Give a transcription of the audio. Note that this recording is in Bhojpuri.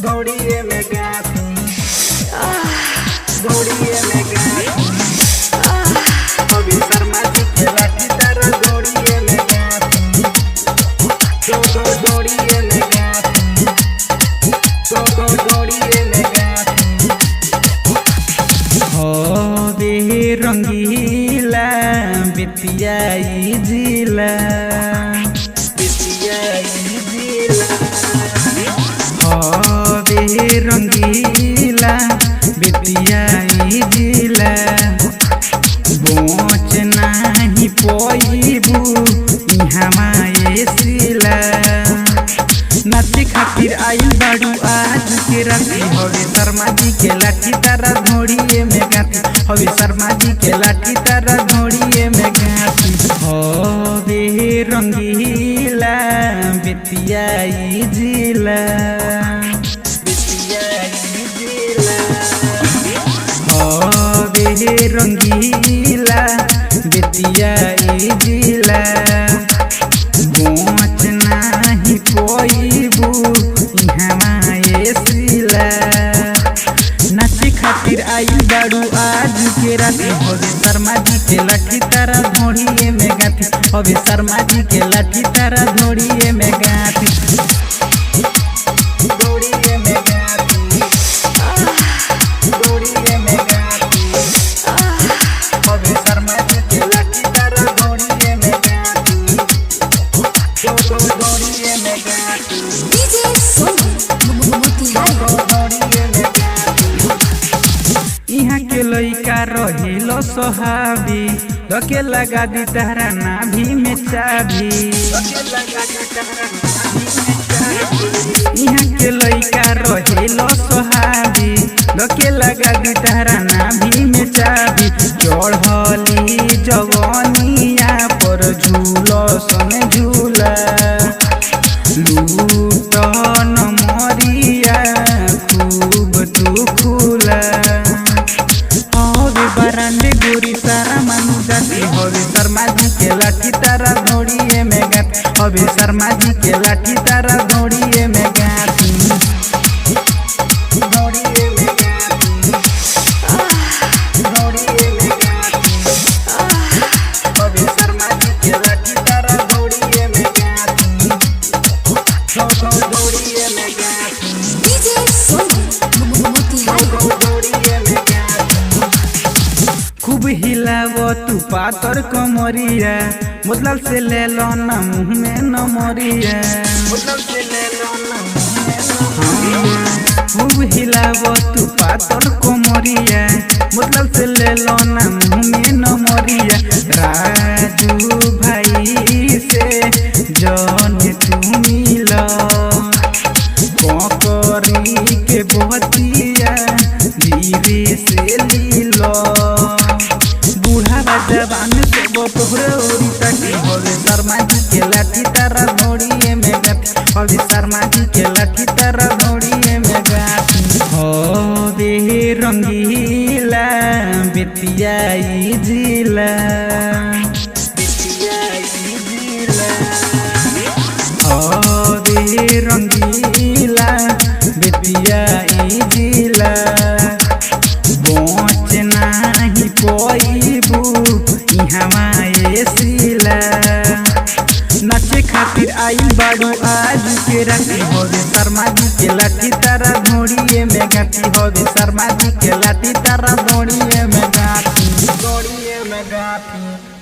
दौड़िए में गाती दौड़िए में गाती अभी शर्मा जी के लाठी तरह दौड़िए में गाती दौड़िए में गाती दौड़िए में गाती हो रे रंगीला बिटियाई जिला हो रे रंगीला बिटियाई जिला बोच नाही पोईबू इहमाए सिला नाचे खातिर आइल बाड़ू आज के राती हवे शर्मा जी के लाठी तारा धोड़िए में गाती हवे शर्मा जी के लाठी तारा धोड़िए में गाती हवे रंगीला बिटियाई जिला हवे रंगीला बिटियाई जिला बोच नाही पोईबू इहमाए सिला नाचे खातिर आइल बाड़ू आज के राती हवे शर्मा जी के लाठी तारा धोड़िए में गाती हवे शर्मा जी के लाठी तारा धोड़िए में गाती दौड़िए में गाती दौड़िए में गाती अभी शर्मा जी के लाठी तरह दौड़िए में गाती दौड़िए में गाती डीजे सोनू मोतिहारी दौड़िए में गाती यहाँ के लइका रहिलो सोहाबी लके लगा दी तारा नाभी में चाबी यहाँ के लइका रहिलो सोहाबी लके लगा दी तारा नाभी में चाबी चढ़ली जवनिया पर झूलो सन झूला लूटन मरिया खूब तू खुला हवे बरांडे गोरी सारा मानू जाती हवे शर्मा जी के लाठी तारा धोड़िए में गाती हवे शर्मा जी के लाठी तारा धोड़िए में गाती दौड़िए में गाती दौड़िए में गाती अभी शर्मा जी के लाठी तरह दौड़िए में गाती दौड़िए में गाती डीजे सोनू मोतिहारी दौड़िए में गाती खूब हिलावो तू पातर कमरिया मतलब से ले लो ना मुँह में न मरिया मतलब से ले लो ना खूब हिलावो तू पातर कमरिया मतलब से ले लो ना मुँह में न मरिया राजू भाई से जन तू मिलो ककरी के बहतिया धीरे से लीलो बूढ़ा जवान सब तोहरे ओरी तकी हवे शर्मा जी के लाठी तारा धोड़िए में गाती हवे शर्मा जी के लाठी तारा धोड़िए में गाती हवे रंगीला बिटियाई जिला हवे रंगीला बिटियाई जिला बोच नाही पोईबू इहमाए सिला नाचे खातिर आइल बाड़ू आज के राती हवे शर्मा जी के लाठी तारा धोड़िए में गाती हवे शर्मा जी के लाठी तारा धोड़िए में गाती दौड़िए में गाती